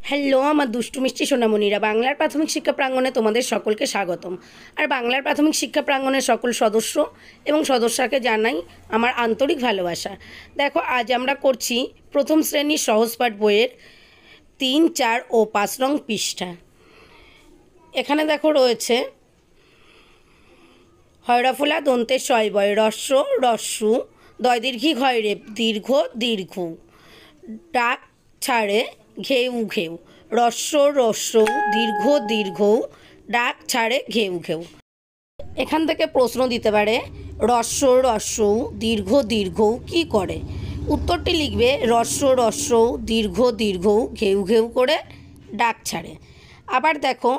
Hello আমার দুষ্টু মিষ্টি সোনামণিরা, বাংলার প্রাথমিক শিক্ষা প্রাঙ্গণে তোমাদের সকলকে স্বাগতম। আর বাংলার প্রাথমিক শিক্ষা প্রাঙ্গণের সকল সদস্য এবং সদস্যকে জানাই আমার আন্তরিক ভালোবাসা। দেখো, আজ আমরা করছি প্রথম শ্রেণীর সহজপাঠ বইয়ের 3, 4 ও 5 নং পৃষ্ঠা। এখানে দেখো রয়েছে হয়রাফলা দন্তের শয় বয় রস্য রস্যু দয় দীর্ঘি ঘয় রেপ দীর্ঘ দীর্ঘ ডাক ছাড়ে ঘেউ ঘেউ রস্য রস্য দীর্ঘ দীর্ঘ ডাক ছাড়ে ঘেউ ঘেউ। এখান থেকে প্রশ্ন দিতে পারে রস্য রস্য দীর্ঘ দীর্ঘ কি করে। উত্তরটি লিখবে রস্য রস্য দীর্ঘ দীর্ঘ ঘেউ ঘেউ করে ডাক ছাড়ে। আবার দেখো,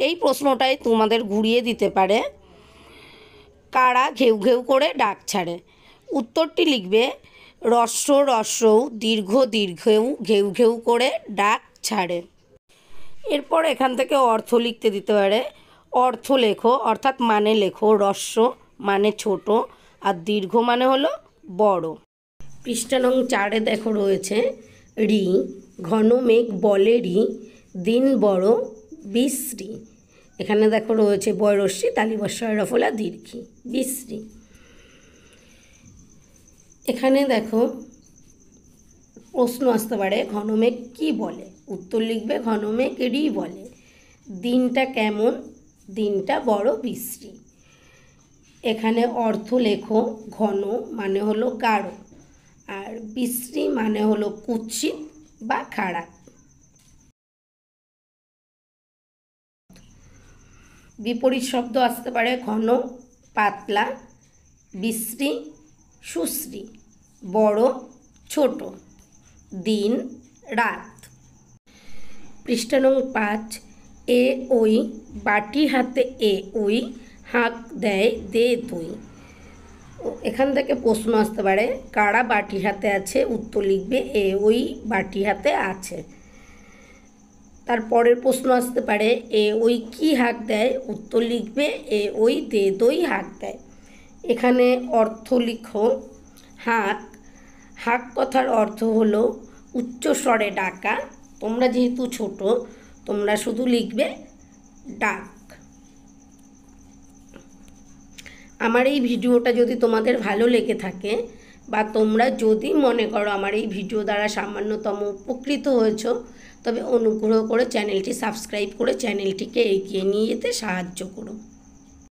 এই প্রশ্নটাই তোমাদের ঘুরিয়ে দিতে পারে কারা ঘেউ ঘেউ করে ডাক ছাড়ে। উত্তরটি লিখবে রস্য রস্য দীর্ঘ দীর্ঘেউ ঘেউ ঘেউ করে ডাক ছাড়ে। এরপর এখান থেকে অর্থ লিখতে দিতে পারে। অর্থ লেখো অর্থাৎ মানে লেখো। রস্য মানে ছোট আর দীর্ঘ মানে হলো বড়। পৃষ্ঠা নং 4-এ দেখো রয়েছে রি ঘন মেঘ বলে রি দিন বড় বিশ্রী। এখানে দেখো রয়েছে বয়রস্যি তালিবস্য হয়রাফলা দীর্ঘি বিশ্রী। এখানে দেখো প্রশ্ন আসতে পারে ঘনমেঘ কী বলে। উত্তর লিখবে ঘনমেঘ রি বলে। দিনটা কেমন, দিনটা বড় বিশ্রী। এখানে অর্থ লেখো। ঘন মানে হলো গাঢ় আর বিশ্রী মানে হলো কুৎসিত বা খারাপ। বিপরীত শব্দ আসতে পারে ঘন পাতলা, বিশ্রী সুশ্রী, বড় ছোট, দিন রাত। পৃষ্ঠা নং 5 এ ওই বাটি হাতে এ ওই হাঁক দেয় দে তুই। এখান থেকে প্রশ্ন আসতে পারে কারা বাটি হাতে আছে। উত্তর লিখবে এ ওই বাটি হাতে আছে। তারপরের প্রশ্ন আসতে পারে এ ওই কি হাঁক দেয়। উত্তর লিখবে এ ওই দে দই হাঁক দেয়। এখানে অর্থ লিখো হাঁক। হাঁক কথার অর্থ হলো উচ্চ স্বরে ডাকা। তোমরা যেহেতু ছোট, তোমরা শুধু লিখবে ডাক। আমার এই ভিডিওটা যদি তোমাদের ভালো লেগে থাকে বা তোমরা যদি মনে করো আমার এই ভিডিও দ্বারা সামান্যতম উপকৃত হয়েছো, তবে অনুগ্রহ করে চ্যানেলটি সাবস্ক্রাইব করে চ্যানেলটিকে এগিয়ে নিয়ে যেতে সাহায্য করো।